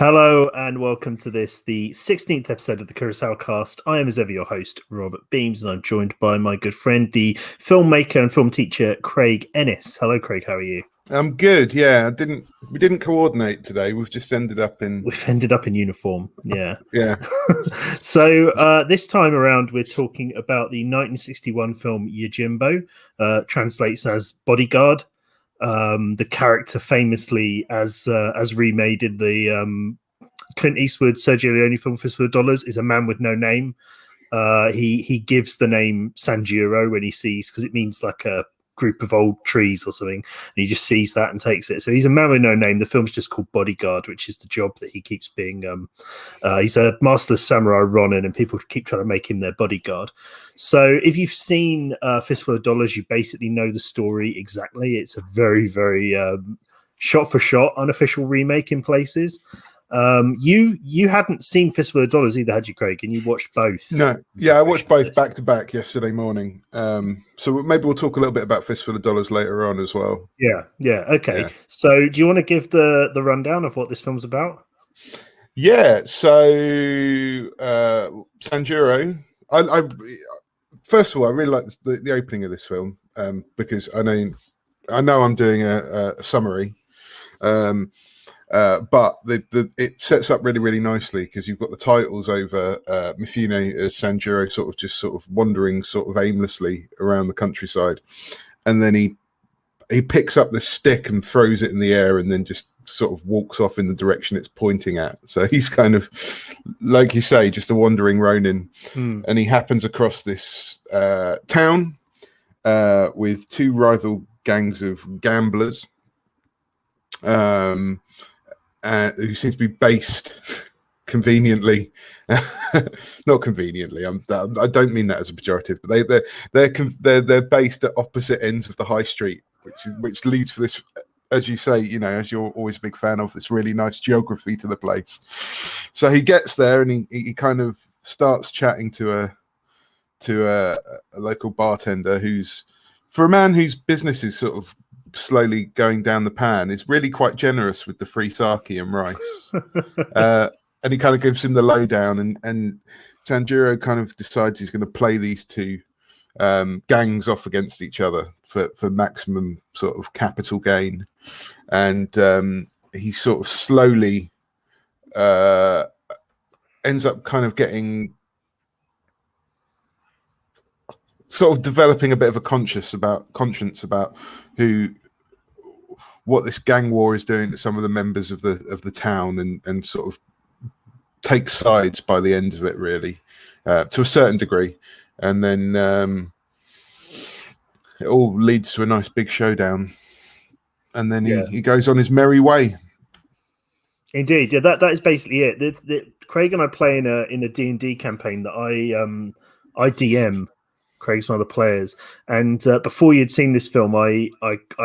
Hello and welcome to the 16th episode of the KurosawaCast. I am as ever your host, Robert Beams, and I'm joined by my good friend, the filmmaker and film teacher, Craig Ennis. Hello, Craig. How are you? I'm good. Yeah, we didn't coordinate today. We've just ended up in uniform. Yeah. Yeah. So this time around, we're talking about the 1961 film Yojimbo, translates as Bodyguard. The character famously as remade in the Clint Eastwood Sergio Leone film Fistful is a man with no name. He gives the name Sanjuro when he sees, because it means like a group of old trees or something, and he just sees that and takes it. So he's a man with no name. The film's just called Bodyguard, which is the job that he keeps being. He's a master samurai Ronin, and people keep trying to make him their bodyguard. So if you've seen Fistful of Dollars, you basically know the story exactly. It's a very, very shot for shot unofficial remake in places. You hadn't seen Fistful of Dollars either, had you, Craig? And you watched both? No, yeah, I watched both back to back yesterday morning. So maybe we'll talk a little bit about Fistful of Dollars later on as well. Yeah. Okay. Yeah. So, do you want to give the rundown of what this film's about? Yeah. So, Sanjuro. I first of all, I really like the opening of this film because I know I'm doing a summary. But it sets up really, really nicely because you've got the titles over Mifune as Sanjuro sort of wandering sort of aimlessly around the countryside, and then he picks up the stick and throws it in the air and then just sort of walks off in the direction it's pointing at. So he's kind of, like you say, just a wandering Ronin, and he happens across this town with two rival gangs of gamblers. Who seem to be based conveniently, not conveniently. I don't mean that as a pejorative, but they're based at opposite ends of the high street, which leads for this, as you say, as you're always a big fan of, this really nice geography to the place. So he gets there and he kind of starts chatting to a local bartender who's, for a man whose business is sort of slowly going down the pan, is really quite generous with the free sake and rice. And he kind of gives him the lowdown, and Sanjuro kind of decides he's going to play these two gangs off against each other for maximum sort of capital gain. And he sort of slowly ends up kind of getting sort of developing a bit of a conscience about what this gang war is doing to some of the members of the town, and sort of takes sides by the end of it, really, to a certain degree. And then it all leads to a nice big showdown, and then he goes on his merry way. Indeed, yeah, that is basically it. Craig and I play in a D&D campaign that I DM. Craig's one of the players, and before you'd seen this film, I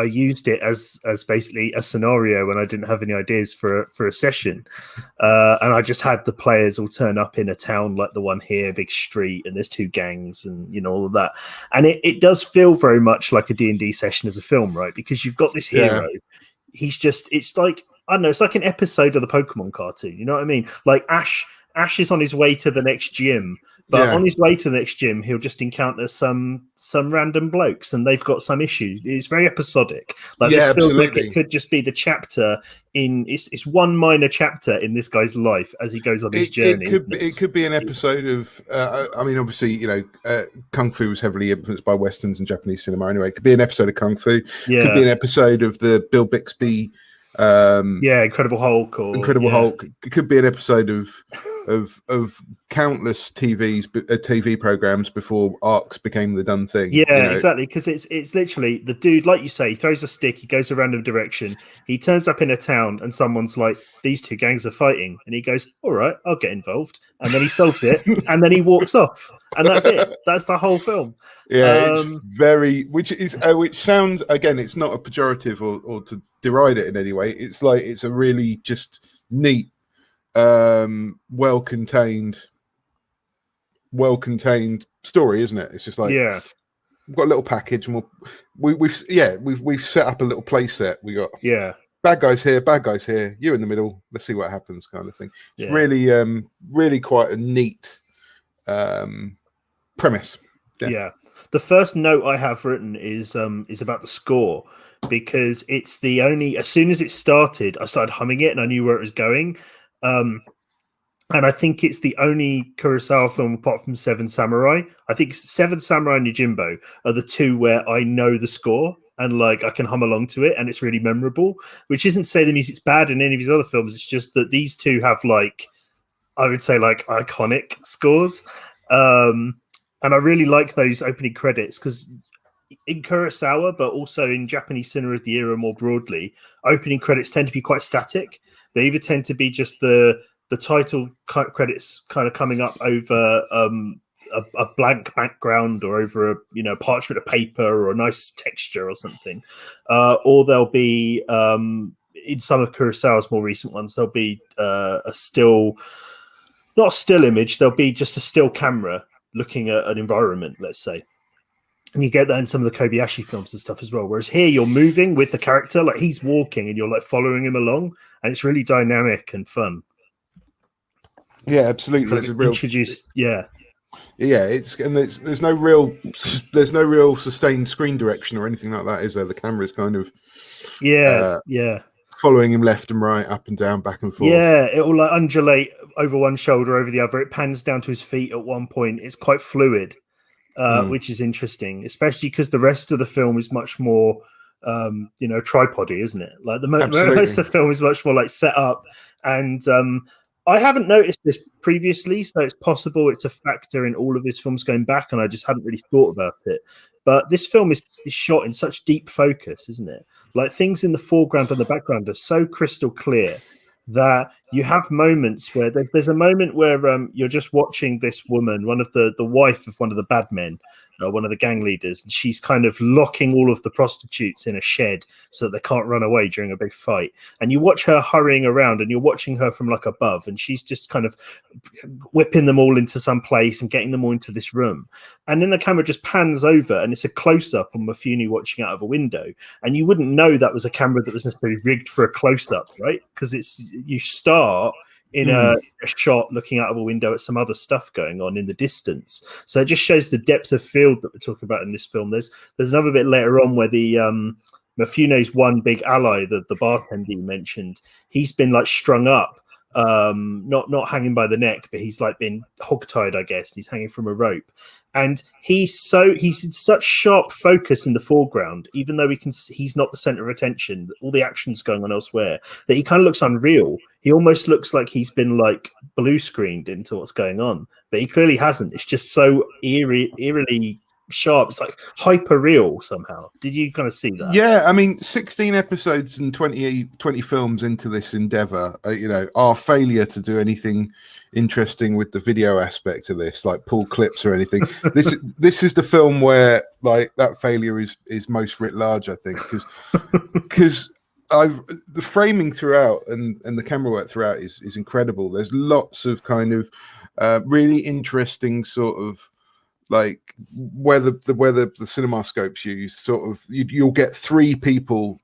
used it as basically a scenario when I didn't have any ideas for a session, and I just had the players all turn up in a town like the one here, big street, and there's two gangs, and all of that, and it does feel very much like a D&D session as a film, right? Because you've got this hero, it's like, I don't know, it's like an episode of the Pokemon cartoon, you know what I mean? Like Ash is on his way to the next gym. But on his way to the next gym, he'll just encounter some random blokes, and they've got some issues. It's very episodic. Like, this feels like it could just be the chapter in. It's one minor chapter in this guy's life as he goes on his journey. It could be an episode of. I mean, obviously, Kung Fu was heavily influenced by westerns and Japanese cinema. Anyway, it could be an episode of Kung Fu. Yeah. Could be an episode of the Bill Bixby. Incredible Hulk. Hulk. It could be an episode of countless TV programs before ARCs became the done thing. Yeah, exactly. Because it's literally the dude, like you say, he throws a stick, he goes a random direction, he turns up in a town, and someone's like, "These two gangs are fighting," and he goes, "All right, I'll get involved," and then he solves it, and then he walks off, and that's it. That's the whole film. Yeah, it's very, which sounds, again, it's not a pejorative or to deride it in any way. It's like, it's a really just neat, well-contained story, isn't it? It's just like, we've got a little package, and we've set up a little play set. We got bad guys here, you in the middle, let's see what happens, kind of thing. It's really quite a neat premise. Yeah. The first note I have written is about the score, because it's the only, as soon as it started, I started humming it and I knew where it was going. And I think it's the only Kurosawa film apart from Seven Samurai. I think Seven Samurai and Yojimbo are the two where I know the score and like I can hum along to it and it's really memorable, which isn't to say the music's bad in any of his other films. It's just that these two have like, I would say like iconic scores. And I really like those opening credits because in Kurosawa, but also in Japanese cinema of the era more broadly, opening credits tend to be quite static. They either tend to be just the title credits kind of coming up over a blank background or over a parchment of paper or a nice texture or something, or there'll be in some of Kurosawa's more recent ones there'll be a still, not a still image, there'll be just a still camera looking at an environment, let's say. And you get that in some of the Kobayashi films and stuff as well. Whereas here you're moving with the character, like he's walking and you're like following him along, and it's really dynamic and fun. Yeah, absolutely. Kind of introduced, yeah. It's there's no real sustained screen direction or anything like that, is there? The camera's kind of following him left and right, up and down, back and forth. Yeah, it will like undulate over one shoulder, over the other. It pans down to his feet at one point. It's quite fluid, which is interesting, especially because the rest of the film is much more tripody, isn't it? Like the most of the film is much more like set up, and I haven't noticed this previously, so it's possible it's a factor in all of his films going back, and I just hadn't really thought about it. But this film is shot in such deep focus, isn't it? Like things in the foreground and the background are so crystal clear that you have moments where there's a moment where you're just watching this woman, one of the wife of one of the bad men, one of the gang leaders, and she's kind of locking all of the prostitutes in a shed so that they can't run away during a big fight. And you watch her hurrying around and you're watching her from like above, and she's just kind of whipping them all into some place and getting them all into this room. And then the camera just pans over and it's a close-up on Mifune watching out of a window. And you wouldn't know that was a camera that was necessarily rigged for a close-up, right? Because you start in a shot looking out of a window at some other stuff going on in the distance. So it just shows the depth of field that we're talking about in this film. There's another bit later on where the Mifune's one big ally, the bartender you mentioned, he's been like strung up, not hanging by the neck, but he's like been hogtied, I guess. He's hanging from a rope. And he's in such sharp focus in the foreground, even though he's not the center of attention, all the action's going on elsewhere, that he kind of looks unreal. He almost looks like he's been like blue screened into what's going on, but he clearly hasn't. It's just so eerily sharp. It's like hyper real somehow. Did you kind of see that? Yeah, I mean, 16 episodes and 20 films into this endeavor, our failure to do anything interesting with the video aspect of this, like pull clips or anything. This is the film where like that failure is most writ large, I think, because the framing throughout and the camera work throughout is incredible. There's lots of kind of really interesting sort of like where the cinemascope's used, sort of you'll get three people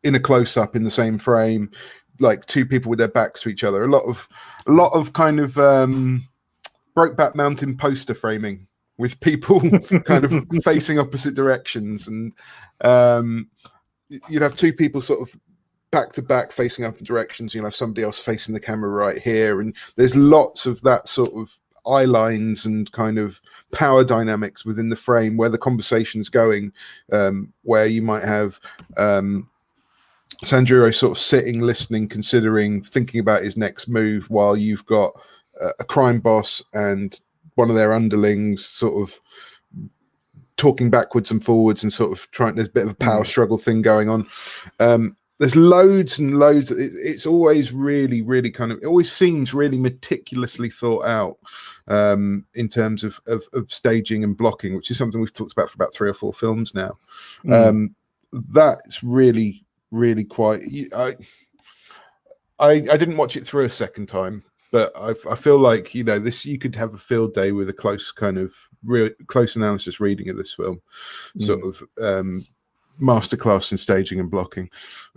in a close-up in the same frame, like two people with their backs to each other. A lot of kind of Brokeback Mountain poster framing with people kind of facing opposite directions, and you'd have two people sort of back to back facing up in directions. You'll have somebody else facing the camera right here, and there's lots of that sort of eye lines and kind of power dynamics within the frame where the conversation's going, where you might have Sanjuro sort of sitting, listening, considering, thinking about his next move, while you've got a crime boss and one of their underlings sort of talking backwards and forwards and sort of trying. There's a bit of a power struggle thing going on. There's loads and loads. It's always really, really kind of. It always seems really meticulously thought out in terms of staging and blocking, which is something we've talked about for about 3 or 4 films now. That's really, really quite. I didn't watch it through a second time, but I feel like this. You could have a field day with a close kind of real close analysis reading of this film, sort of. masterclass in staging and blocking.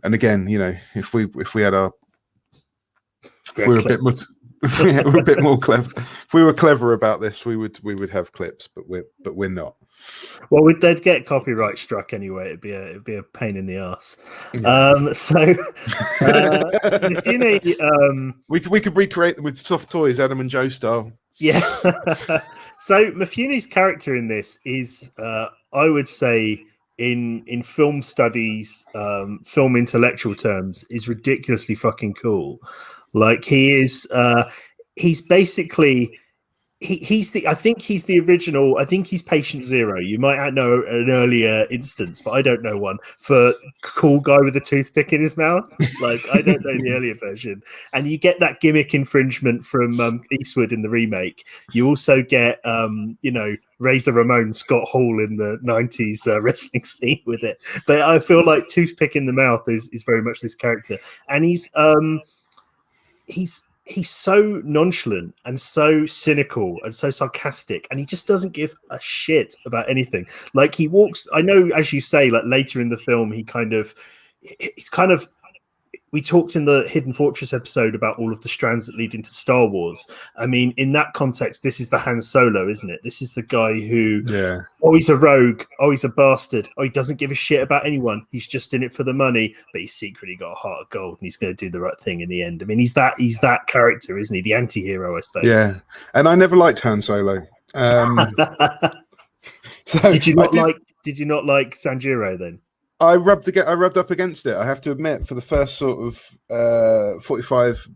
And again, you know, if we had our, if we were a bit more, we're a bit more clever. If we were clever about this, we would have clips, but we're not. Well, they'd get copyright struck anyway. It'd be a pain in the ass. Yeah. Mifune, we could recreate them with soft toys, Adam and Joe style. Yeah. So Mifune's character in this is, I would say, in film studies, film intellectual terms, is ridiculously fucking cool. Like he's basically. I think he's the original. I think he's Patient Zero. You might know an earlier instance, but I don't know one for cool guy with a toothpick in his mouth. Like I don't know the earlier version. And you get that gimmick infringement from Eastwood in the remake. You also get, Razor Ramon, Scott Hall in the 90s wrestling scene with it. But I feel like toothpick in the mouth is very much this character, and he's so nonchalant and so cynical and so sarcastic, and he just doesn't give a shit about anything. Like he walks, I know, as you say, like later in the film, he's kind of, we talked in the Hidden Fortress episode about all of the strands that lead into Star Wars. I mean, in that context, this is the Han Solo, isn't it? This is the guy who, oh, he's a rogue. Oh, he's a bastard. Oh, he doesn't give a shit about anyone. He's just in it for the money, but he's secretly got a heart of gold and he's going to do the right thing in the end. I mean, he's that character, isn't he? The anti-hero, I suppose. Yeah. And I never liked Han Solo. Did you not like Sanjuro then? I rubbed up against it. I have to admit, for the first sort of 45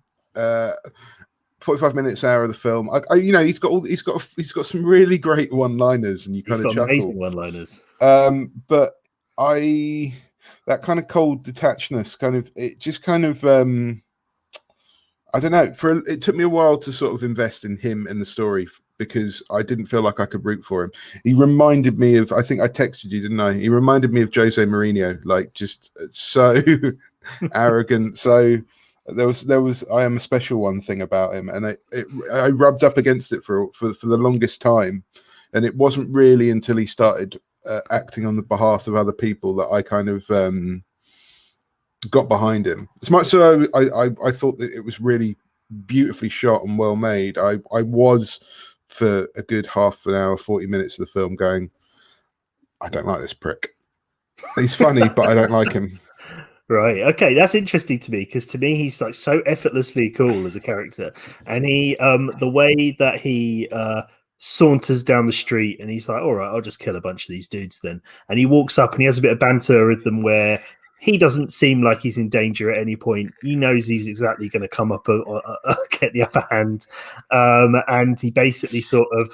minutes, hour of the film, he's got some really great one-liners, and you kind of chuckle. Amazing one-liners. But that kind of cold detachedness, I don't know. It took me a while to sort of invest in him and the story, because I didn't feel like I could root for him. He reminded me of, I think I texted you, didn't I? He reminded me of Jose Mourinho, like just so arrogant. So there was I am a special one thing about him, and I rubbed up against it for the longest time, and it wasn't really until he started acting on the behalf of other people that I kind of got behind him. As much so I thought that it was really beautifully shot and well made. I was, for a good half an hour, 40 minutes of the film, going, I don't like this prick. He's funny, but I don't like him. Right. Okay, that's interesting to me, because to me he's like so effortlessly cool as a character, and he the way that he saunters down the street and he's like, all right, I'll just kill a bunch of these dudes then, and he walks up and he has a bit of banter with them where he doesn't seem like he's in danger at any point. He knows he's exactly going to come up get the upper hand, and he basically sort of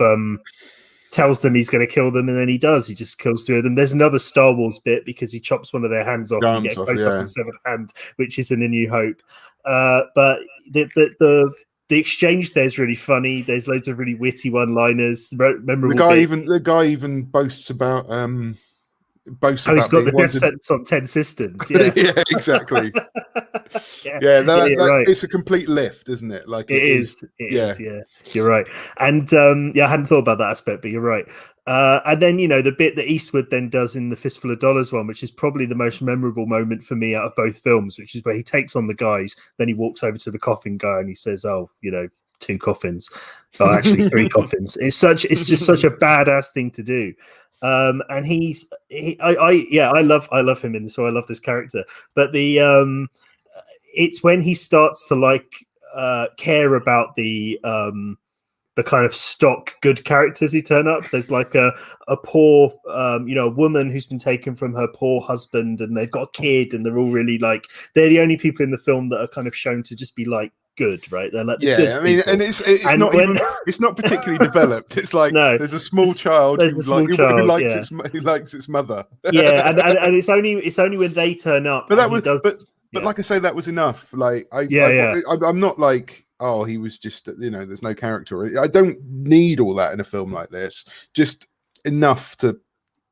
tells them he's going to kill them, and then he does. He just kills three of them. There's another Star Wars bit because he chops one of their hands off and get close up and severed hand, which is in A New Hope. But the exchange there is really funny. There's loads of really witty one-liners. Memorable. The guy even boasts about. He's got the death sentence on 10 systems. Yeah, yeah, exactly. It's a complete lift, isn't it? Like it is. Yeah, you're right. And I hadn't thought about that aspect, but you're right. And then the bit that Eastwood then does in the Fistful of Dollars one, which is probably the most memorable moment for me out of both films, which is where he takes on the guys, then he walks over to the coffin guy and he says, "Oh, 2 coffins." Oh, actually 3 coffins. It's just such a badass thing to do. And I love him in this. So I love this character, but it's when he starts to care about the kind of stock good characters who turn up. There's like a poor, a woman who's been taken from her poor husband, and they've got a kid, and they're all really they're the only people in the film that are kind of shown to just be good, right? They're good I mean, people. And it's not particularly developed. It's like there's a small child who likes its mother. Yeah, and it's only when they turn up. But like I say, that was enough. Like I'm not like, oh, he was just there's no character. I don't need all that in a film like this. Just enough to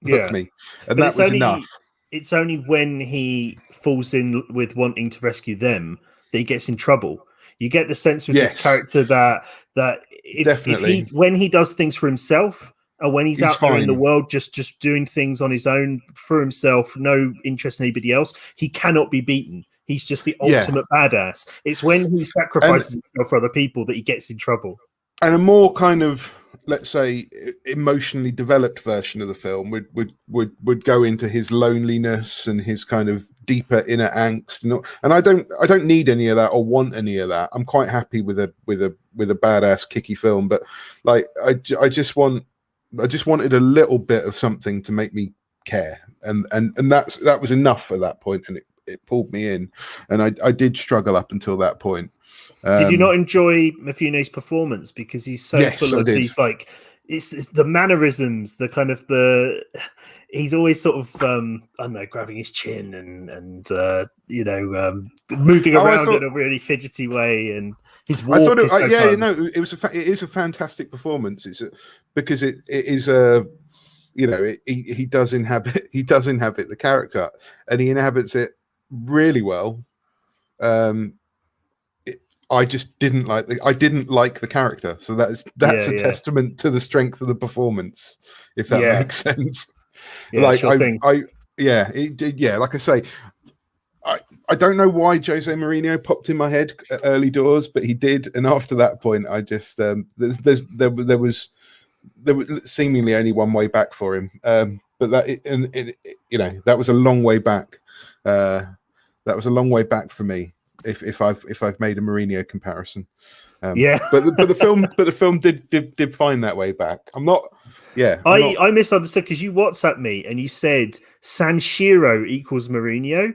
hook me, and that was enough. It's only when he falls in with wanting to rescue them that he gets in trouble. You get the sense with this character that if when he does things for himself when he's out there in the world, just doing things on his own for himself, no interest in anybody else, he cannot be beaten. He's just the ultimate badass. It's when he sacrifices himself for other people that he gets in trouble. And a more kind of, let's say, emotionally developed version of the film would go into his loneliness and his kind of deeper inner angst. And I don't need any of that or want any of that. I'm quite happy with a badass kicky film, but like I just wanted a little bit of something to make me care, and that was enough at that point, and it pulled me in, and I did struggle up until that point. Did you not enjoy Mifune's performance because he's so full of these, like, it's the mannerisms, the kind of he's always sort of I don't know, grabbing his chin and moving around in a really fidgety way, and his walk is so fun. It is a fantastic performance. Because it is a, he does inhabit the character, and he inhabits it really well. I just didn't like the character, so that's a testament to the strength of the performance, if that makes sense. Yeah, like sure like I say, I don't know why Jose Mourinho popped in my head at early doors, but he did, and after that point, I just there was seemingly only one way back for him, but that was a long way back. That was a long way back for me. If I've made a Mourinho comparison, but the film did find that way back. I misunderstood because you WhatsApped me and you said Sanshiro equals Mourinho.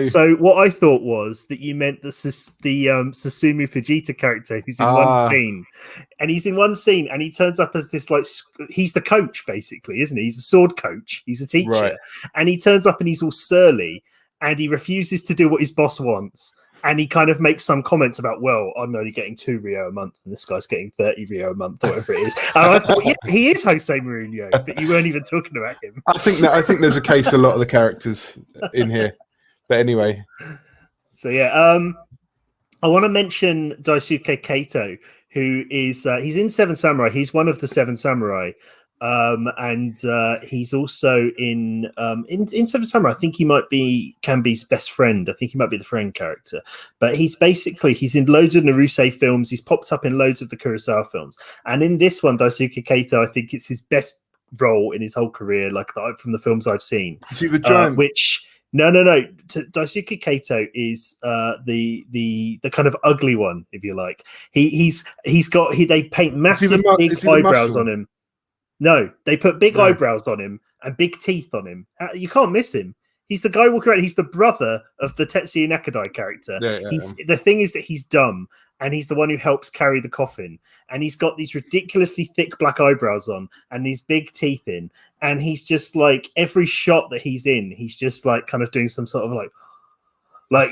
So what I thought was that you meant the Susumu Fujita character who's in one scene, and he's in one scene and he turns up as this, like, he's the coach basically, isn't he? He's a sword coach, he's a teacher, right. And he turns up and he's all surly and he refuses to do what his boss wants. And he kind of makes some comments about, well, I'm only getting 2 Rio a month, and this guy's getting 30 Rio a month, or whatever it is. And I thought, he is Jose Mourinho, but you weren't even talking about him. I think there's a case for a lot of the characters in here. But anyway. So, I want to mention Daisuke Kato, who is, he's in Seven Samurai. He's one of the Seven Samurai. And he's also in Seven Samurai. I think he might be Kanbi's best friend. I think he might be the friend character. But he's in loads of Naruse films. He's popped up in loads of the Kurosawa films. And in this one, Daisuke Kato, I think it's his best role in his whole career, like from the films I've seen. Is he the giant? No. Daisuke Kato is the kind of ugly one, if you like. They paint massive big eyebrows on him. No, they put big eyebrows on him and big teeth on him. You can't miss him. He's the guy walking around. He's the brother of the Tetsuya Nakadai character. The thing is that he's dumb, and he's the one who helps carry the coffin. And he's got these ridiculously thick black eyebrows on and these big teeth in. And he's just like, every shot that he's in, he's just like kind of doing some sort of like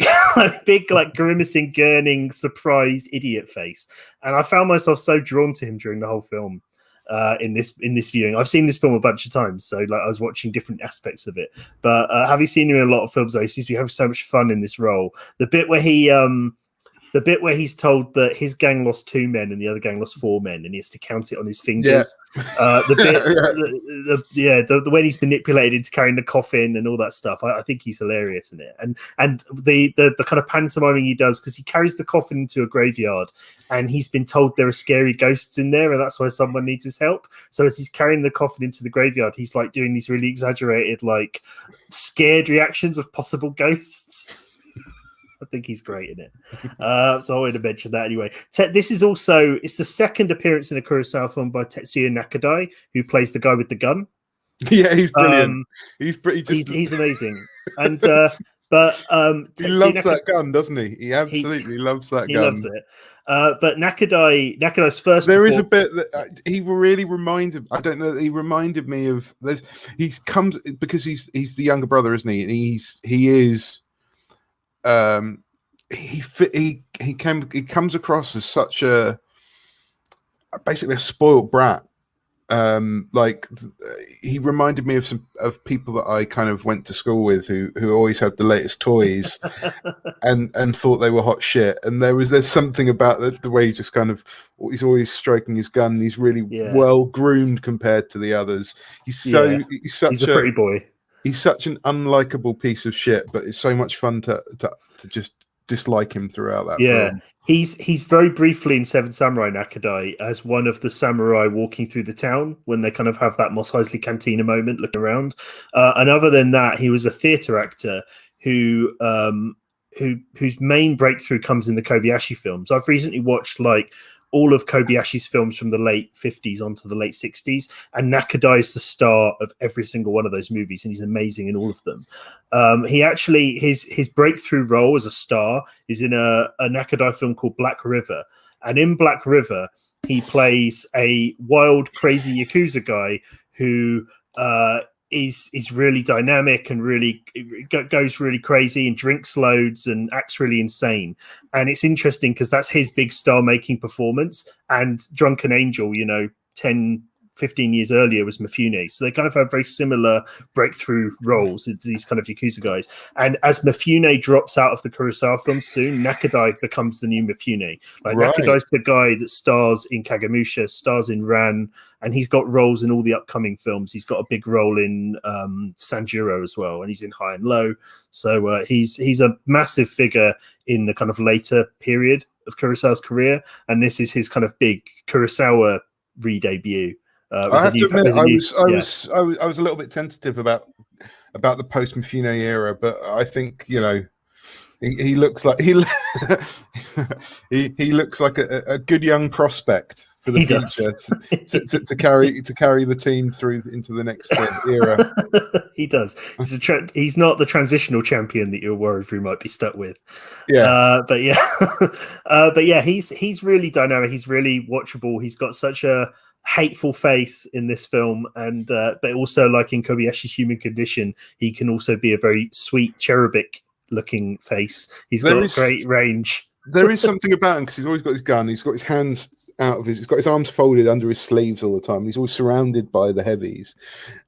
big, like grimacing, gurning, surprise idiot face. And I found myself so drawn to him during the whole film. In this viewing, I've seen this film a bunch of times, so like I was watching different aspects of it. But have you seen him in a lot of films? Though he seems to be having so much fun in this role. The bit where he's told that his gang lost 2 men and the other gang lost 4 men, and he has to count it on his fingers. The way he's manipulated into carrying the coffin and all that stuff. I think he's hilarious in it, and the kind of pantomiming he does, because he carries the coffin into a graveyard, and he's been told there are scary ghosts in there, and that's why someone needs his help. So as he's carrying the coffin into the graveyard, he's like doing these really exaggerated, like scared reactions of possible ghosts. I think he's great in it. So I wanted to mention that anyway. This is also, it's the second appearance in a Kurosawa film by Tetsuya Nakadai, who plays the guy with the gun. Yeah, he's brilliant. He's amazing. And he loves Nakadai, that gun, doesn't he? He absolutely loves that gun. He loves it. But Nakadai's first. There is a bit that he really reminded. I don't know. He reminded me of. He comes because he's the younger brother, isn't he? And he is. He comes across as such basically a spoiled brat, like he reminded me of people that I kind of went to school with who always had the latest toys and thought they were hot shit. And there's something about the way he just kind of, he's always stroking his gun. And he's really well groomed compared to the others. He's he's a pretty boy. He's such an unlikable piece of shit, but it's so much fun to just dislike him throughout that film. He's very briefly in Seven Samurai Nakadai as one of the samurai walking through the town when they kind of have that Mos Eisley Cantina moment looking around. And other than that, he was a theatre actor whose main breakthrough comes in the Kobayashi films. I've recently watched like all of Kobayashi's films from the late 50s onto the late 60s, and Nakadai is the star of every single one of those movies, and he's amazing in all of them. He actually, his breakthrough role as a star is in a Nakadai film called Black River, and in Black River he plays a wild, crazy Yakuza guy who is really dynamic and really goes really crazy and drinks loads and acts really insane. And it's interesting because that's his big star making performance. And Drunken Angel, 10, 15 years earlier was Mifune. So they kind of have very similar breakthrough roles, these kind of Yakuza guys. And as Mifune drops out of the Kurosawa film soon, Nakadai becomes the new Mifune. Nakadai's the guy that stars in Kagemusha, stars in Ran, and he's got roles in all the upcoming films. He's got a big role in Sanjuro as well, and he's in High and Low. So he's a massive figure in the kind of later period of Kurosawa's career, and this is his kind of big Kurosawa re-debut. I have to admit, I was a little bit tentative about the post Mifune era, but I think he looks like he looks like a good young prospect for the future to carry the team through into the next era. He does. He's not the transitional champion that you're worried we might be stuck with. But he's really dynamic. He's really watchable. He's got such a hateful face in this film, and but also, like in Kobayashi's Human Condition, he can also be a very sweet cherubic looking face. He's got great range. There is something about him because he's always got his gun. He's got his hands out of he's got his arms folded under his sleeves all the time. He's always surrounded by the heavies,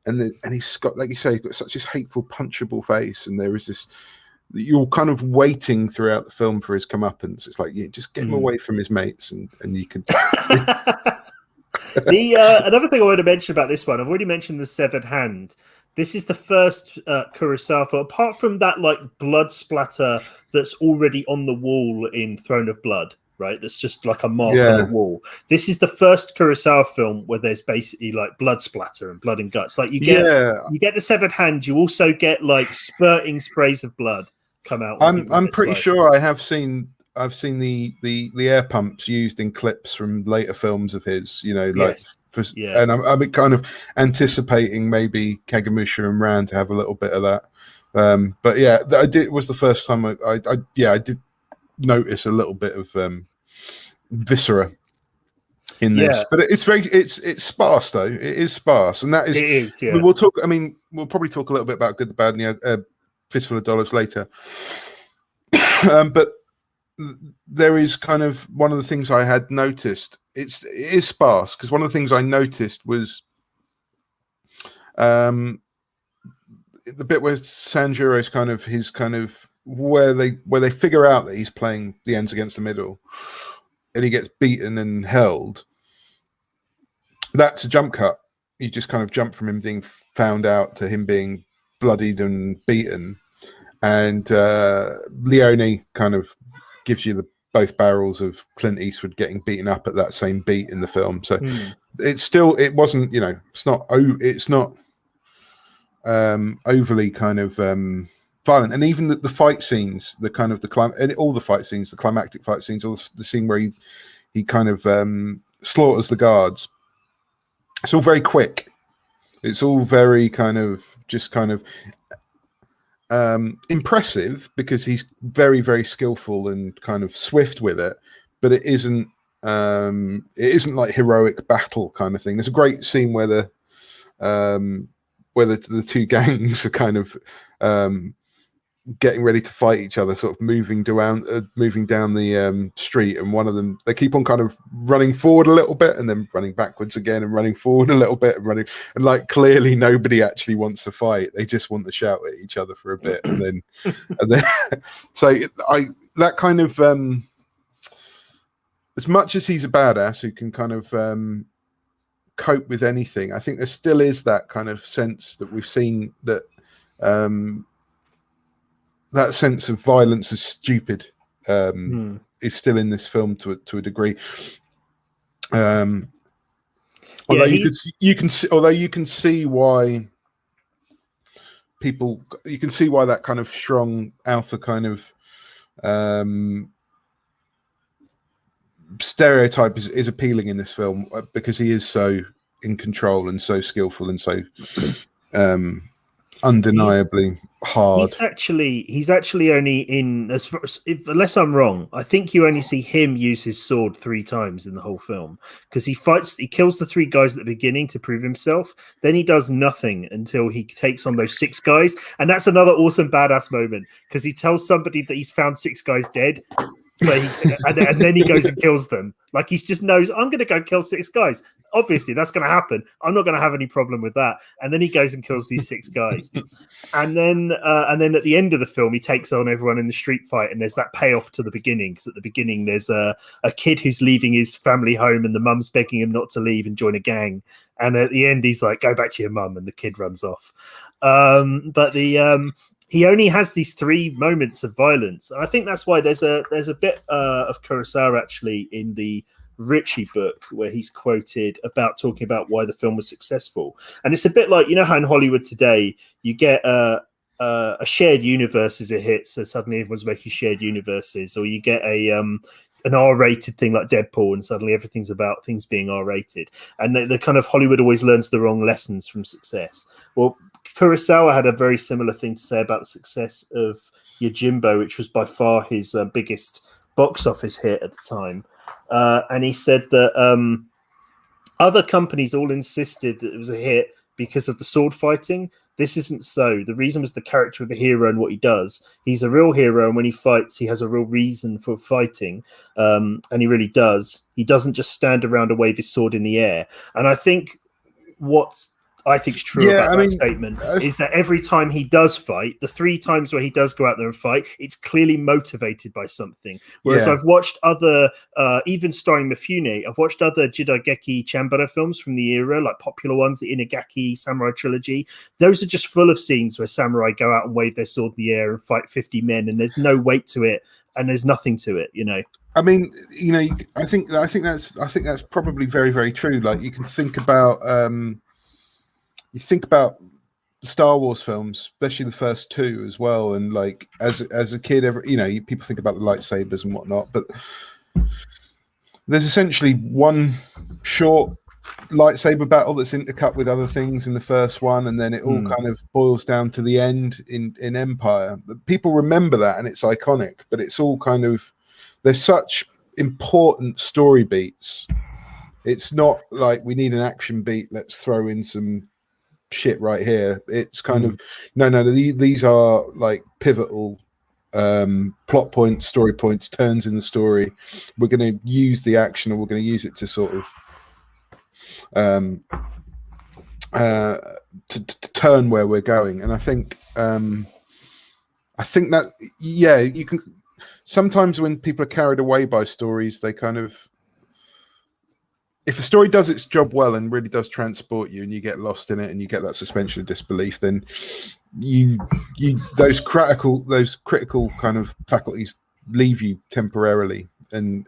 and he's got, like you say, he's got such this hateful, punchable face. And there is this, you're kind of waiting throughout the film for his comeuppance. It's like, just get him away from his mates, and you can. Another thing I want to mention about this one, I've already mentioned the severed hand. This is the first Kurosawa, apart from that like blood splatter that's already on the wall in Throne of Blood, right? That's just like a mark on the wall. This is the first Kurosawa film where there's basically like blood splatter and blood and guts. Like you get the severed hand, you also get like spurting sprays of blood come out. I'm pretty sure I've seen the air pumps used in clips from later films of his, and I'm kind of anticipating maybe Kagemusha and Ran to have a little bit of that. But it was the first time I did notice a little bit of viscera in this, but it's sparse though. It is sparse, and it is. Yeah. We'll talk. I mean, we'll probably talk a little bit about Good, the Bad, and the Fistful of Dollars later. But there is kind of one of the things I had noticed. It is sparse because one of the things I noticed was the bit where Sanjuro's kind of where they figure out that he's playing the ends against the middle, and he gets beaten and held. That's a jump cut. You just kind of jump from him being found out to him being bloodied and beaten, and Leone kind of gives you both barrels of Clint Eastwood getting beaten up at that same beat in the film. So it wasn't, it's not overly kind of violent. And even the fight scenes, all the fight scenes, the climactic fight scenes, or the scene where he kind of slaughters the guards, it's all very quick. It's all very kind of impressive because he's very, very skillful and kind of swift with it, but it isn't like heroic battle kind of thing. There's a great scene where the two gangs are kind of getting ready to fight each other, sort of moving down the street, and one of them, they keep on kind of running forward a little bit and then running backwards again and running forward a little bit and running, and like clearly nobody actually wants to fight, they just want to shout at each other for a bit, and then so that kind of as much as he's a badass who can kind of cope with anything, I think there still is that kind of sense that we've seen that that sense of violence is stupid is still in this film to a degree. Although you can see why people, you can see why that kind of strong alpha kind of stereotype is appealing in this film, because he is so in control and so skillful and so undeniably hard. He's actually only in, unless I'm wrong, I think you only see him use his sword 3 times in the whole film, because he kills the 3 guys at the beginning to prove himself, then he does nothing until he takes on those 6 guys, and that's another awesome badass moment, because he tells somebody that he's found 6 guys dead, so and then he goes and kills them. Like, he just knows, I'm going to go kill 6 guys. Obviously, that's going to happen. I'm not going to have any problem with that. And then he goes and kills these 6 guys. And then at the end of the film, he takes on everyone in the street fight. And there's that payoff to the beginning. Because at the beginning, there's a kid who's leaving his family home, and the mum's begging him not to leave and join a gang. And at the end, he's like, go back to your mum. And the kid runs off. He only has these 3 moments of violence, and I think that's why there's a bit of Kurosawa actually in the Ritchie book where he's quoted about talking about why the film was successful. And it's a bit like, you know how in Hollywood today you get a shared universe is a hit, so suddenly everyone's making shared universes, or you get an R-rated thing like Deadpool, and suddenly everything's about things being R-rated. And the kind of Hollywood always learns the wrong lessons from success. Well, Kurosawa had a very similar thing to say about the success of Yojimbo, which was by far his biggest box office hit at the time. And he said that other companies all insisted that it was a hit because of the sword fighting. This isn't so. The reason was the character of the hero and what he does. He's a real hero, and when he fights, he has a real reason for fighting, and he really does. He doesn't just stand around and wave his sword in the air. And I think what I think is true about that statement is that every time he does fight, the 3 times where he does go out there and fight, it's clearly motivated by something. Whereas I've watched other, even starring Mifune, I've watched other Jidageki Chambara films from the era, like popular ones, the Inagaki Samurai trilogy. Those are just full of scenes where samurai go out and wave their sword in the air and fight 50 men, and there's no weight to it, and there's nothing to it, you know. I mean, you know, I think that's probably very, very true. Like, you can think about Star Wars films, especially the first 2 as well, and like as a kid, people think about the lightsabers and whatnot, but there's essentially one short lightsaber battle that's intercut with other things in the first one, and then it all kind of boils down to the end in Empire. People remember that, and it's iconic, but it's all kind of, there's such important story beats. It's not like we need an action beat, let's throw in some shit right here. It's kind of no, these are like pivotal plot points, story points, turns in the story. We're going to use the action, and we're going to use it to sort of to turn where we're going. And I think that you can sometimes, when people are carried away by stories, they kind of, if a story does its job well and really does transport you, and you get lost in it and you get that suspension of disbelief, then those critical kind of faculties leave you temporarily. And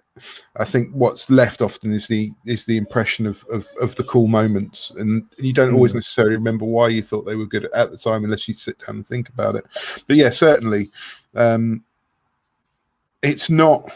I think what's left often is the impression of the cool moments, and you don't always necessarily remember why you thought they were good at the time unless you sit down and think about it. But yeah, certainly it's not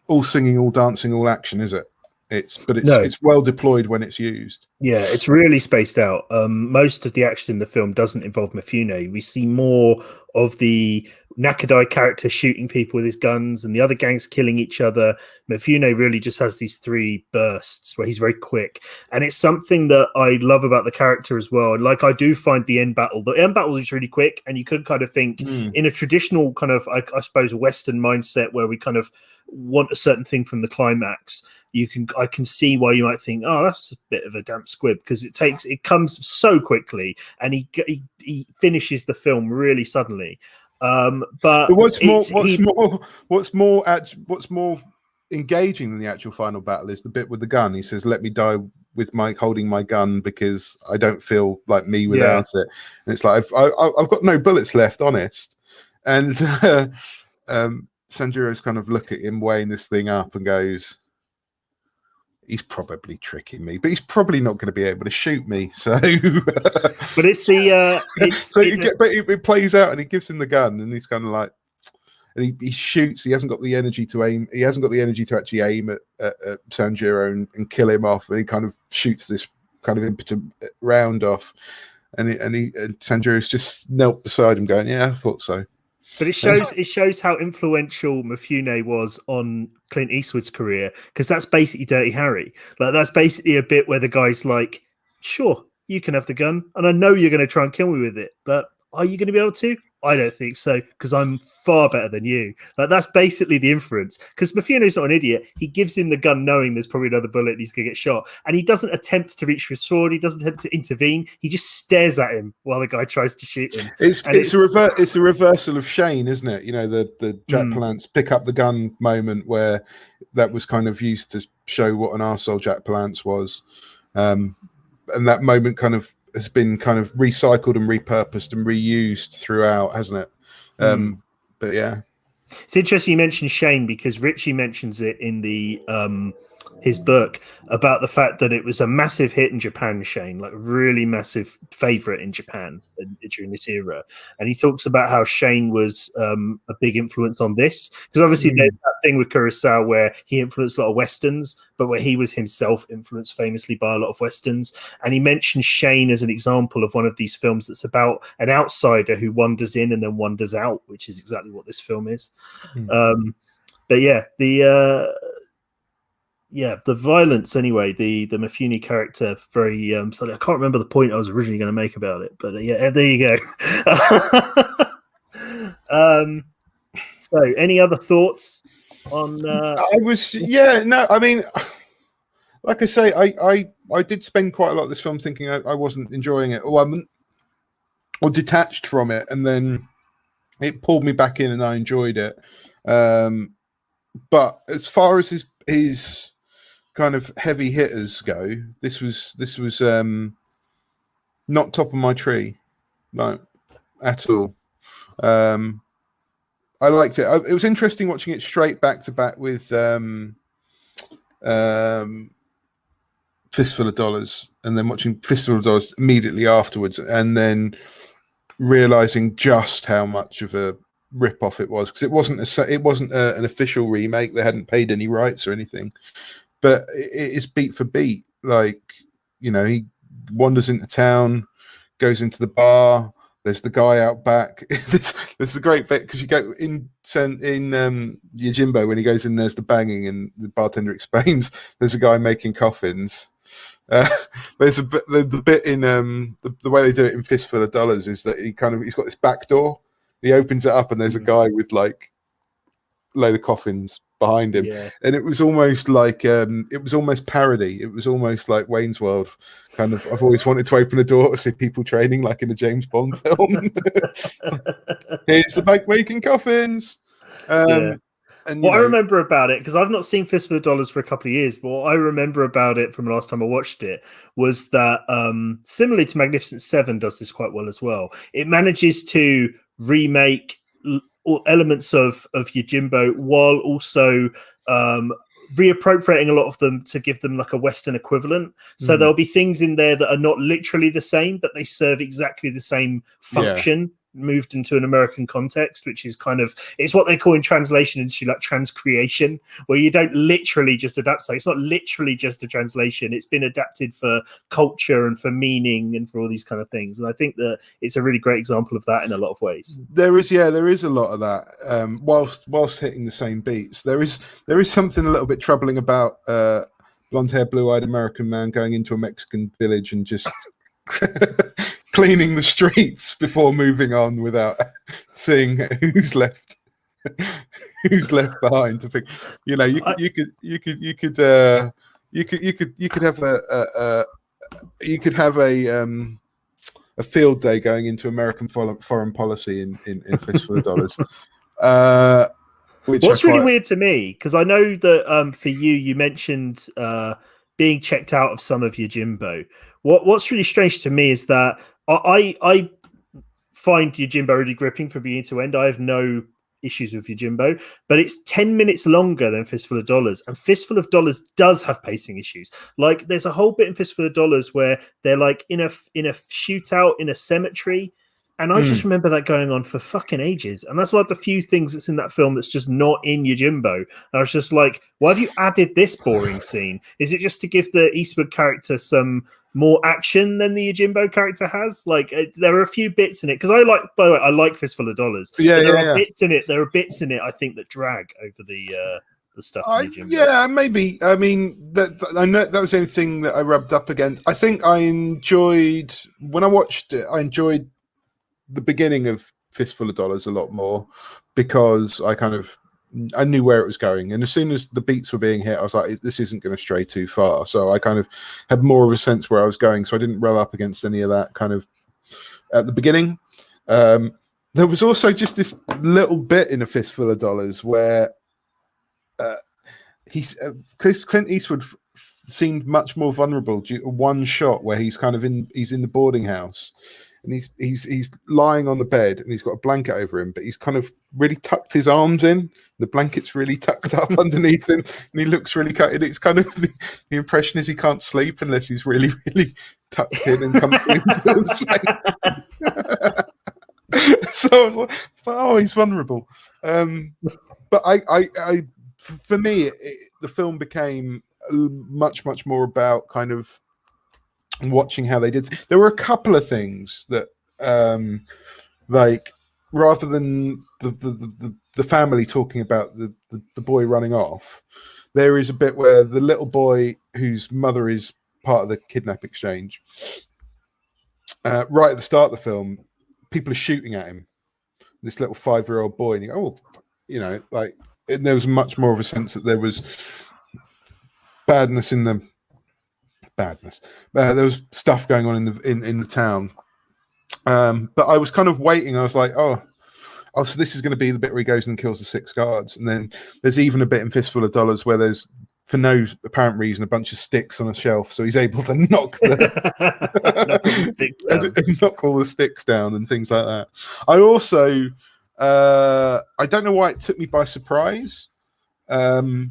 all singing, all dancing, all action, is it? It's well deployed when it's used. Yeah, it's really spaced out. Most of the action in the film doesn't involve Mifune. We see more of the Nakadai character shooting people with his guns and the other gangs killing each other. Mifune really just has these 3 bursts where he's very quick, and it's something that I love about the character as well. And like, I do find the end battle is really quick, and you could kind of think in a traditional kind of I suppose Western mindset where we kind of want a certain thing from the climax, I can see why you might think, oh, that's a bit of a damp squib, because it comes so quickly, and he finishes the film really suddenly. But what's more engaging than the actual final battle is the bit with the gun. He says, "Let me die with holding my gun, because I don't feel like me without it." And it's like, I've got no bullets left, honest. And Sanjuro's kind of look at him weighing this thing up and goes, he's probably tricking me, but he's probably not going to be able to shoot me. So, but it's the it plays out, and he gives him the gun, and he's kind of like, and he shoots. He hasn't got the energy to aim. He hasn't got the energy to actually aim at Sanjuro and kill him off. And he kind of shoots this kind of impotent round off, and Sanjuro's just knelt beside him, going, "Yeah, I thought so." But it shows how influential Mifune was on Clint Eastwood's career, because that's basically Dirty Harry. Like, that's basically a bit where the guy's like, "Sure, you can have the gun, and I know you're going to try and kill me with it, but are you going to be able to? I don't think so, because I'm far better than you." Like, that's basically the inference. Because Mifune's not an idiot. He gives him the gun knowing there's probably another bullet and he's going to get shot. And he doesn't attempt to reach for his sword. He doesn't attempt to intervene. He just stares at him while the guy tries to shoot him. It's a reversal of Shane, isn't it? You know, the Jack Palance pick up the gun moment, where that was kind of used to show what an arsehole Jack Palance was. And that moment kind of has been kind of recycled and repurposed and reused throughout, hasn't it? But yeah, it's interesting you mentioned Shane, because Richie mentions it in the his book about the fact that it was a massive hit in Japan, Shane, like really massive favorite in Japan during this era. And he talks about how Shane was a big influence on this, because obviously there's that thing with Kurosawa where he influenced a lot of Westerns, but where he was himself influenced famously by a lot of Westerns. And he mentioned Shane as an example of one of these films that's about an outsider who wanders in and then wanders out, which is exactly what this film is. But yeah, the violence anyway, the Mifune character, very sorry, I can't remember the point I was originally going to make about it, but yeah, there you go. So any other thoughts on I mean, like I say, I did spend quite a lot of this film thinking I wasn't enjoying it, or detached from it, and then it pulled me back in and I enjoyed it. But as far as his kind of heavy hitters go, this was not top of my tree, like, at all. I liked it. It was interesting watching it straight back to back with Fistful of Dollars, and then watching Fistful of Dollars immediately afterwards, and then realizing just how much of a rip-off it was, because it wasn't an official remake. They hadn't paid any rights or anything, but it is beat for beat. Like, you know, he wanders into town, goes into the bar. There's the guy out back. This is a great bit, because you go in Yojimbo, when he goes in, there's the banging, and the bartender explains there's a guy making coffins. There's the bit in the way they do it in Fistful of Dollars is that he's got this back door. He opens it up, and there's a guy with like a load of coffins behind him, and it was almost like it was almost parody. It was almost like Wayne's World kind of. I've always wanted to open a door to see people training like in a James Bond film. Here's the bank making coffins. And what I remember about it, because I've not seen Fistful of Dollars for a couple of years, but what I remember about it from the last time I watched it was that, similarly to Magnificent Seven, does this quite well as well. It manages to remake elements of Yojimbo while also reappropriating a lot of them to give them like a Western equivalent. So there'll be things in there that are not literally the same, but they serve exactly the same function. moved into an American context, which is kind of, it's what they call in translation into like transcreation, where you don't literally just adapt. So it's not literally just a translation. It's been adapted for culture and for meaning and for all these kind of things. And I think that it's a really great example of that in a lot of ways. There is a lot of that. Whilst hitting the same beats, there is something a little bit troubling about blonde-haired, blue-eyed American man going into a Mexican village and just cleaning the streets before moving on without seeing who's left behind. To think, you could have a field day going into American foreign policy in Fistful of Dollars. What's really weird to me, because I know that for you mentioned being checked out of some of Yojimbo. What's really strange to me is that I find Yojimbo really gripping from beginning to end. I have no issues with Yojimbo, but it's 10 minutes longer than Fistful of Dollars, and Fistful of Dollars does have pacing issues. Like there's a whole bit in Fistful of Dollars where they're like in a shootout in a cemetery. And I just remember that going on for fucking ages. And that's one of the few things that's in that film that's just not in Yojimbo. And I was just like, why have you added this boring scene? Is it just to give the Eastwood character some more action than the Yojimbo character has? Like, there are a few bits in it. Because by the way, I like Fistful of Dollars. There are bits in it. There are bits in it, I think, that drag over the stuff in Yojimbo. Yeah, maybe. I mean, I know that was the only thing that I rubbed up against. I think I enjoyed, when I watched it, I enjoyed the beginning of Fistful of Dollars a lot more, because I knew where it was going, and as soon as the beats were being hit, I was like, this isn't going to stray too far. So I kind of had more of a sense where I was going, so I didn't rub up against any of that kind of at the beginning. There was also just this little bit in A Fistful of Dollars where Clint Eastwood seemed much more vulnerable due to one shot where he's in the boarding house. And he's lying on the bed and he's got a blanket over him, but he's kind of really tucked his arms in. The blanket's really tucked up underneath him, and he looks really cut. It's kind of the impression is he can't sleep unless he's really, really tucked in and comfy. So I was like, oh, he's vulnerable. But I for me, the film became much, much more about kind of watching how they did. There were a couple of things that like, rather than the family talking about the boy running off, there is a bit where the little boy whose mother is part of the kidnap exchange, right at the start of the film, people are shooting at him, this little 5-year-old boy, and you go, oh, and there was much more of a sense that there was badness in the badness. There was stuff going on in the town, but I was kind of waiting. I was like, oh, so this is going to be the bit where he goes and kills the 6 guards. And then there's even a bit in Fistful of Dollars where there's, for no apparent reason, a bunch of sticks on a shelf, so he's able to knock knock all the sticks down and things like that. I also I don't know why it took me by surprise, because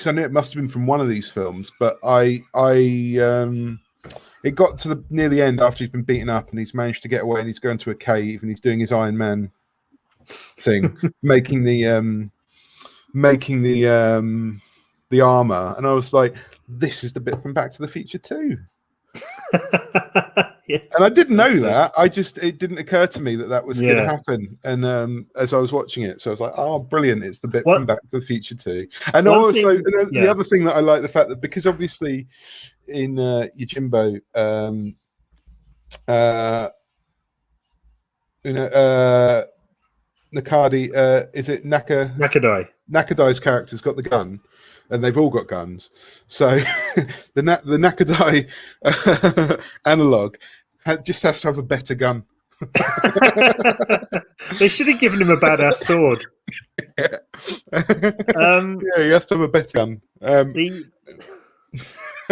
I knew it must have been from one of these films, but it got to near the end after he's been beaten up and he's managed to get away, and he's going to a cave and he's doing his Iron Man thing, making the armor, and I was like, this is the bit from Back to the Future 2. Yeah. And I didn't know that. It didn't occur to me that was going to happen. And as I was watching it, so I was like, oh, brilliant. It's the bit from Back to the Future 2. And the other thing that I like, the fact that, because obviously in Yojimbo, Nakadi, is it Nakadai? Nakadai's character's got the gun, and they've all got guns. So the Nakadai analog just has to have a better gun. They should have given him a badass sword. Yeah, he has to have a better gun.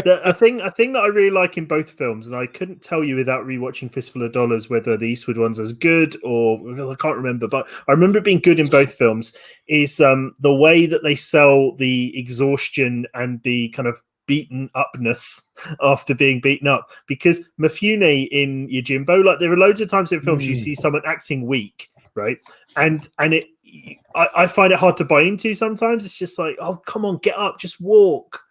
A thing that I really like in both films, and I couldn't tell you without rewatching Fistful of Dollars whether the Eastwood one's as good or I can't remember, but I remember it being good in both films, is the way that they sell the exhaustion and the kind of beaten upness after being beaten up. Because Mifune in Yojimbo, like there are loads of times in films you see someone acting weak, right? And I find it hard to buy into sometimes. It's just like, oh, come on, get up, just walk.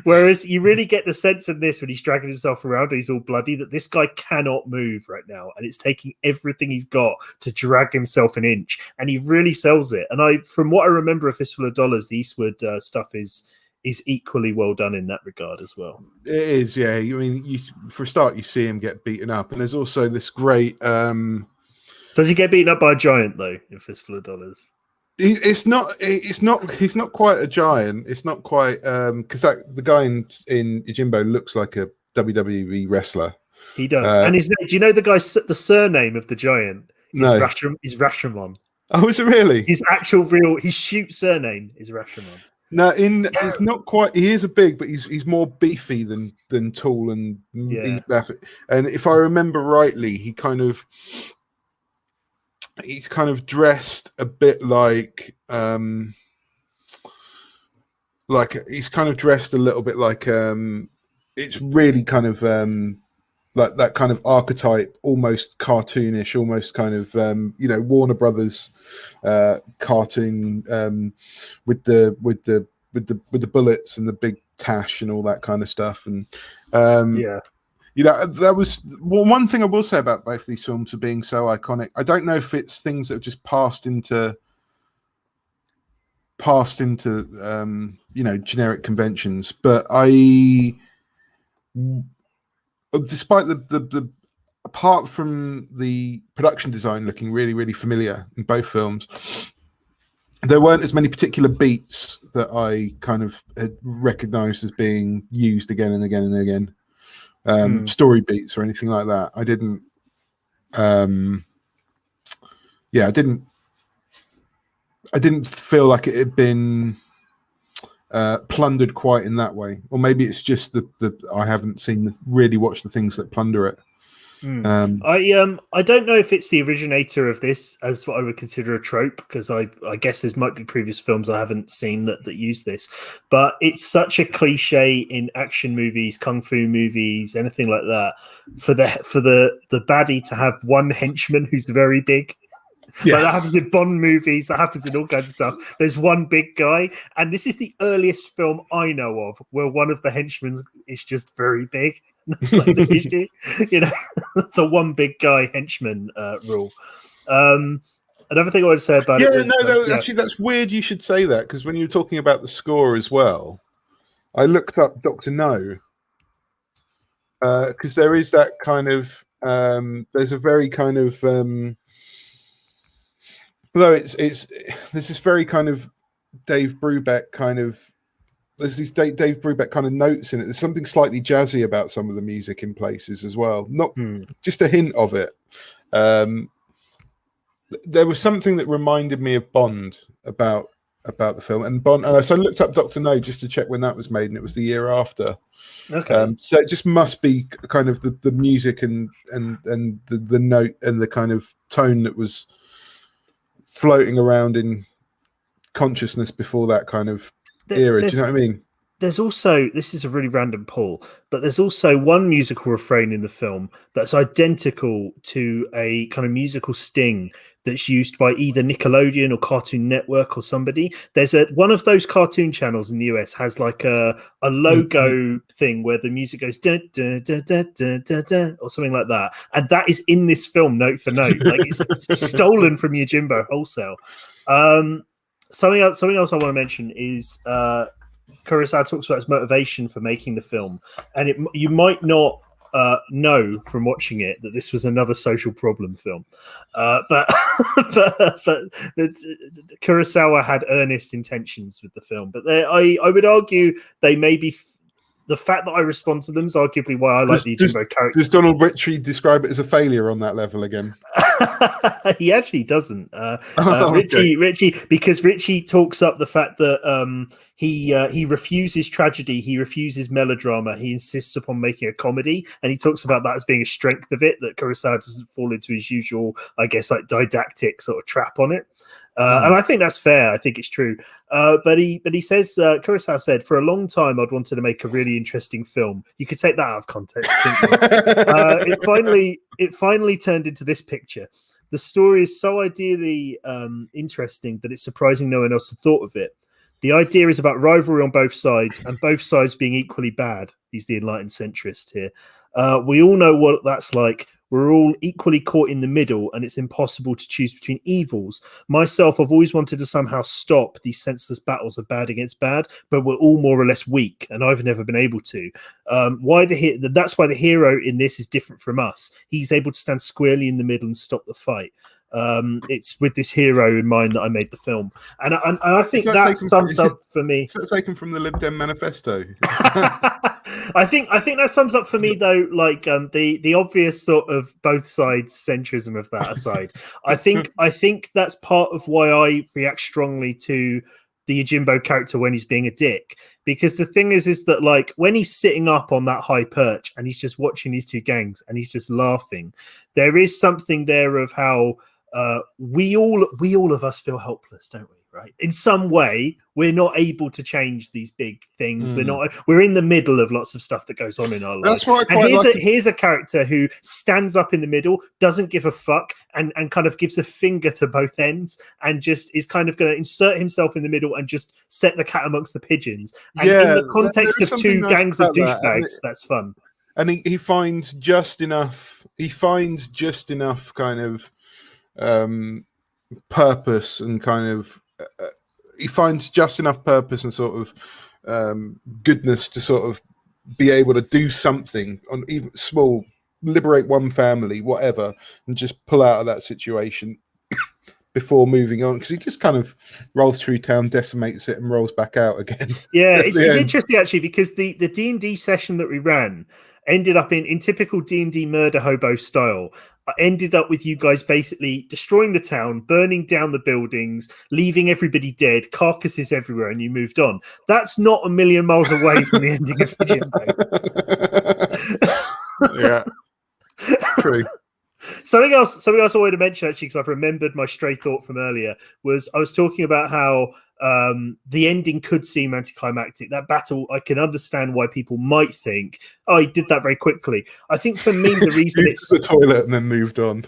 Whereas you really get the sense in this when he's dragging himself around and he's all bloody that this guy cannot move right now, and it's taking everything he's got to drag himself an inch, and he really sells it. And from what I remember of Fistful of Dollars, the Eastwood stuff is equally well done in that regard as well. It is, yeah. I mean, for a start, you see him get beaten up, and there's also this great. Does he get beaten up by a giant though in Fistful of Dollars? He's not quite a giant. It's not quite because the guy in Yojimbo looks like a WWE wrestler. He does. And his name, do you know the surname of the giant? No. Is Rashomon. Oh, is it really? His shoot surname is Rashomon. No, it's not quite. He is a big, but he's more beefy than tall and and if I remember rightly, he's kind of dressed a bit like he's kind of dressed a little bit like it's really kind of like that kind of archetype, almost cartoonish, almost kind of Warner Brothers cartoon with the bullets and the big tash and all that kind of stuff. And that was one thing I will say about both these films for being so iconic. I don't know if it's things that have just passed into generic conventions, but despite the apart from the production design looking really, really familiar in both films, there weren't as many particular beats that I kind of had recognized as being used again and again and again. Story beats or anything like that. I didn't feel like it had been plundered quite in that way, or maybe it's just that I haven't really watched the things that plunder it. I don't know if it's the originator of this as what I would consider a trope, because I guess there might be previous films I haven't seen that use this, but it's such a cliche in action movies, kung fu movies, anything like that, for the baddie to have one henchman who's very big. Yeah. Like that happens in Bond movies, that happens in all kinds of stuff. There's one big guy, and this is the earliest film I know of where one of the henchmen is just very big. That's like the issue, the one big guy henchman rule. Another thing I would say about it. Actually, that's weird. You should say that, because when you were talking about the score as well, I looked up Dr. No, because there is that kind of. There's a very kind of. Although there's this very kind of Dave Brubeck kind of. There's these Dave Brubeck kind of notes in it. There's something slightly jazzy about some of the music in places as well. Not just a hint of it. There was something that reminded me of Bond about the film, and Bond. And so I looked up Dr. No just to check when that was made, and it was the year after. Okay. So it just must be kind of the music and the note and the kind of tone that was floating around in consciousness before that kind of era. Do you know what I mean? There's also, this is a really random pull, but there's also one musical refrain in the film that's identical to a kind of musical sting that's used by either Nickelodeon or Cartoon Network or somebody. There's one of those cartoon channels in the US has like a logo thing where the music goes da, da, da, da, da, da, da, or something like that. And that is in this film note for note. Like it's stolen from Yojimbo wholesale. Something else I want to mention is Kurosawa talks about his motivation for making the film, and you might not know from watching it that this was another social problem film, but Kurosawa had earnest intentions with the film. But I would argue they may be. The fact that I respond to them is arguably why I like the Yojimbo character. Does Donald Ritchie describe it as a failure on that level again? He actually doesn't. Ritchie, because Ritchie talks up the fact that he refuses tragedy, he refuses melodrama, he insists upon making a comedy, and he talks about that as being a strength of it, that Kurosawa doesn't fall into his usual, I guess, like didactic sort of trap on it. And I think that's fair. I think it's true. But he says, Kurosawa said, for a long time I'd wanted to make a really interesting film. You could take that out of context, couldn't you? It finally turned into this picture. The story is so ideally interesting that it's surprising no one else had thought of it. The idea is about rivalry on both sides, and both sides being equally bad. He's the enlightened centrist here. We all know what that's like. We're all equally caught in the middle, and it's impossible to choose between evils. Myself, I've always wanted to somehow stop these senseless battles of bad against bad, but we're all more or less weak, and I've never been able to. That's why the hero in this is different from us. He's able to stand squarely in the middle and stop the fight. It's with this hero in mind that I made the film, and I think that sums up for me. Is that taken from the Lib Dem manifesto? I think that sums up for me though, like the obvious sort of both sides centrism of that aside. I think that's part of why I react strongly to the Yojimbo character when he's being a dick, because the thing is that like when he's sitting up on that high perch and he's just watching these two gangs and he's just laughing, there is something there of how we all of us feel helpless, don't we? Right? In some way, we're not able to change these big things. We're in the middle of lots of stuff that goes on in our life. That's why here's a character who stands up in the middle, doesn't give a fuck, and kind of gives a finger to both ends, and just is kind of going to insert himself in the middle and just set the cat amongst the pigeons. And in the context of two gangs of douchebags, that's fun. And he finds just enough. He finds just enough kind of purpose and kind of. He finds just enough purpose and sort of goodness to sort of be able to do something on even small, liberate one family, whatever, and just pull out of that situation before moving on. Because he just kind of rolls through town, decimates it, and rolls back out again. Yeah, it's interesting actually, because the D&D session that we ran ended up in typical D&D murder hobo style. I ended up with you guys basically destroying the town, burning down the buildings, leaving everybody dead, carcasses everywhere, and you moved on. That's not a million miles away from the ending of Yojimbo. Yeah, true. Something else I wanted to mention actually, because I've remembered my stray thought from earlier, was I was talking about how the ending could seem anticlimactic. That battle, I can understand why people might think, oh, he did that very quickly. I think for me, the reason it's the toilet and then moved on.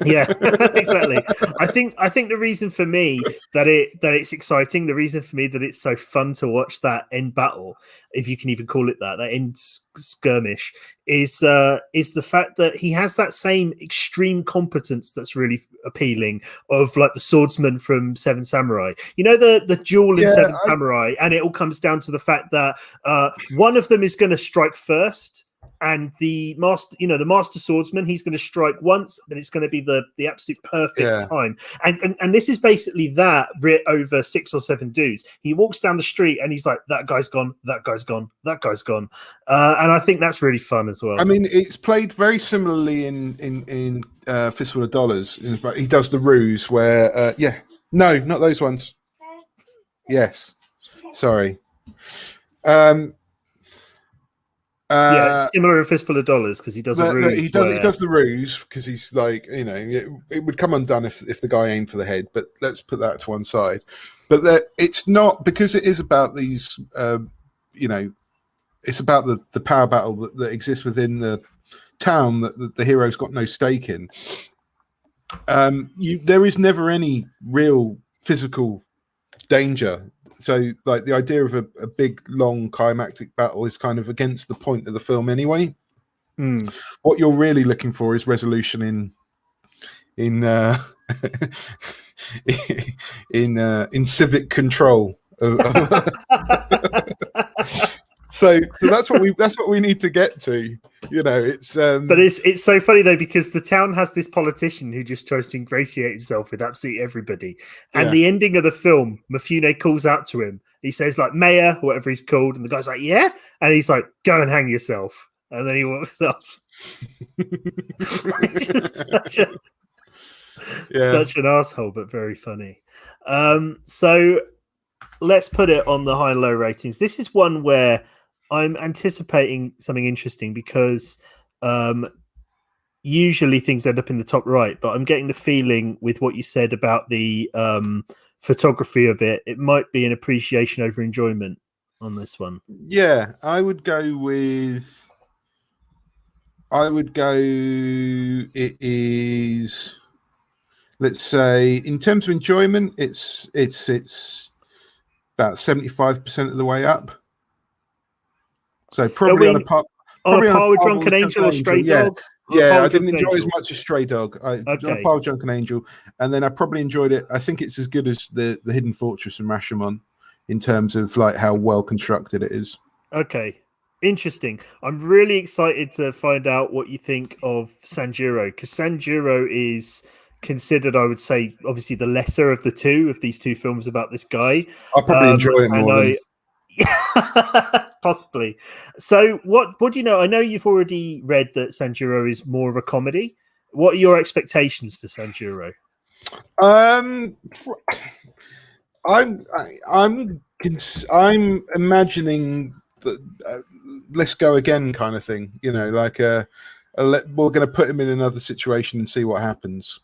Yeah, exactly. I think the reason for me that it's exciting, the reason for me that it's so fun to watch that end battle, if you can even call it that end skirmish, is the fact that he has that same extreme competence that's really appealing of like the swordsman from Seven Samurai. You know the duel in Seven Samurai, and it all comes down to the fact that one of them is going to strike first, and the master swordsman, he's going to strike once, but it's going to be the absolute perfect time. And this is basically that writ over 6 or 7 dudes. He walks down the street and he's like, that guy's gone, that guy's gone, that guy's gone. And I think that's really fun as well. I mean, it's played very similarly in Fistful of Dollars. He does the ruse where, no, not those ones. Yes, sorry. Similar in Fistful of Dollars, because he does a ruse. He does the ruse because he's like, it would come undone if the guy aimed for the head. But let's put that to one side. But it's not, because it is about these. It's about the power battle that exists within the town that the hero's got no stake in. There is never any real physical danger. So, like, the idea of a big, long, climactic battle is kind of against the point of the film anyway. What you're really looking for is resolution in civic control. So that's what we need to get to. It's but it's so funny though, because the town has this politician who just tries to ingratiate himself with absolutely everybody. And the ending of the film, Mifune calls out to him. He says like mayor, whatever he's called, and the guy's like, yeah, and he's like, go and hang yourself, and then he walks off. Such an asshole, but very funny. So let's put it on the high and low ratings. This is one where I'm anticipating something interesting, because usually things end up in the top right, but I'm getting the feeling with what you said about the photography of it, it might be an appreciation over enjoyment on this one. Yeah, I would go. It is. Let's say in terms of enjoyment, it's about 75% of the way up. So probably on a par. Probably on a par with Drunken Angel or Stray Dog? Yeah, I didn't enjoy as much as Stray Dog. On a par with Drunken Angel, and then I probably enjoyed it. I think it's as good as the Hidden Fortress and Rashomon in terms of like how well constructed it is. Okay, interesting. I'm really excited to find out what you think of Sanjuro, because Sanjuro is considered, I would say, obviously the lesser of the two of these two films about this guy. I probably enjoy it more than. Possibly. So what do you know? I know you've already read that Sanjuro is more of a comedy. What are your expectations for Sanjuro? I'm imagining that let's go again kind of thing, you know, like we're going to put him in another situation and see what happens.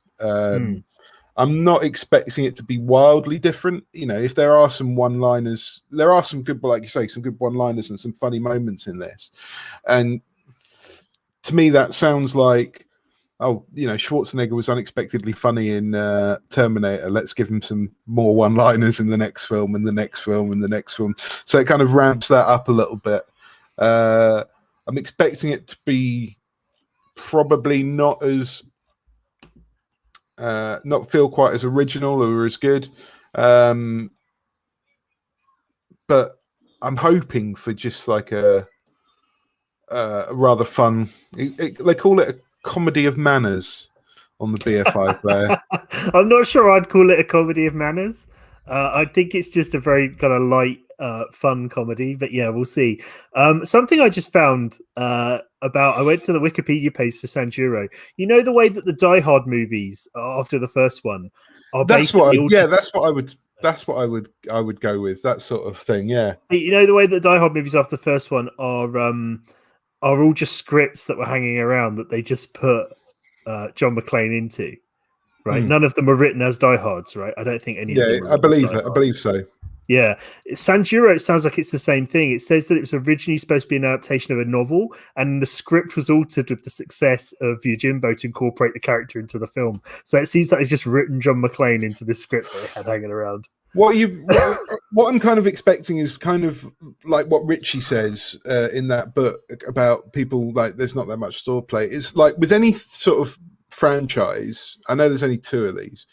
I'm not expecting it to be wildly different. You know, if there are some one-liners, there are some good, like you say, some good one-liners and some funny moments in this. And to me, that sounds like, oh, you know, Schwarzenegger was unexpectedly funny in Terminator. Let's give him some more one-liners in the next film and the next film and the next film. So it kind of ramps that up a little bit. I'm expecting it to be probably not as not feel quite as original or as good, but I'm hoping for just like a rather fun. They call it a comedy of manners on the BFI player. I'm not sure I'd call it a comedy of manners. I think it's just a very kind of light, fun comedy. But yeah, we'll see. Something I just found about, I went to the Wikipedia page for Sanjuro. You know the way that the Die Hard movies after the first one are that's what I would go with, that sort of thing. Yeah, you know the way that the Die Hard movies after the first one are all just scripts that were hanging around that they just put John McClane into. Right, none of them are written as diehards, right? I don't think any of them. I believe so. Yeah, Sanjuro, it sounds like it's the same thing. It says that it was originally supposed to be an adaptation of a novel, and the script was altered with the success of Yojimbo to incorporate the character into the film. So it seems like it's just written John McClane into this script that they had hanging around. What I'm kind of expecting is kind of like what Richie says in that book about people, like there's not that much swordplay. It's like with any sort of franchise, I know there's only two of these,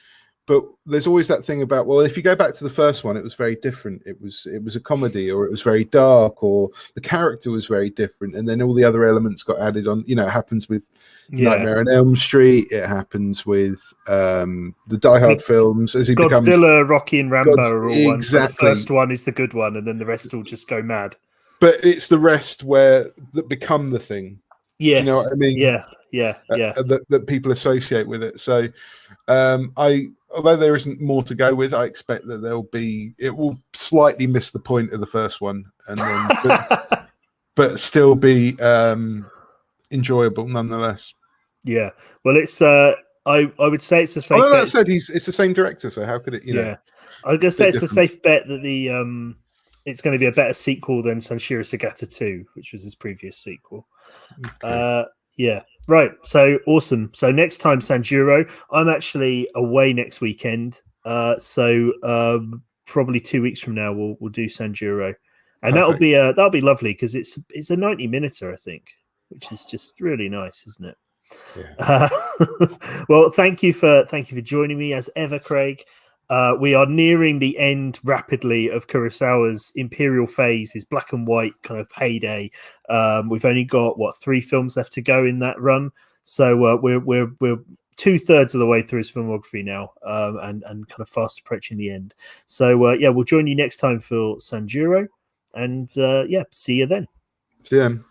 but there's always that thing about, well, if you go back to the first one, it was very different. It was a comedy, or it was very dark, or the character was very different, and then all the other elements got added on. You know, it happens with Nightmare on Elm Street. It happens with the Die Hard films as he becomes Godzilla, Rocky, and Rambo are all exactly. One. The first one is the good one, and then the rest will just go mad. But it's the rest that become the thing. Yes. You know what I mean? Yeah. That people associate with it. So although there isn't more to go with, I expect that it will slightly miss the point of the first one, and then but still be enjoyable nonetheless. Yeah. Well, it's I would say it's a safe bet. That said, it's the same director, so how could it, know? I was gonna say it's a safe bet that the it's going to be a better sequel than Sanshiro Sagata 2, which was his previous sequel. Okay. Yeah. Right. So awesome. So next time, Sanjuro. I'm actually away next weekend. So probably 2 weeks from now, we'll do Sanjuro, and that'll be lovely because it's a 90-minuter, I think, which is just really nice, isn't it? Yeah. Well, thank you for joining me as ever, Craig. We are nearing the end rapidly of Kurosawa's imperial phase, his black and white kind of heyday. We've only got 3 films left to go in that run, so we're 2/3 of the way through his filmography now, and kind of fast approaching the end. So we'll join you next time for Sanjuro, and see you then. See you then.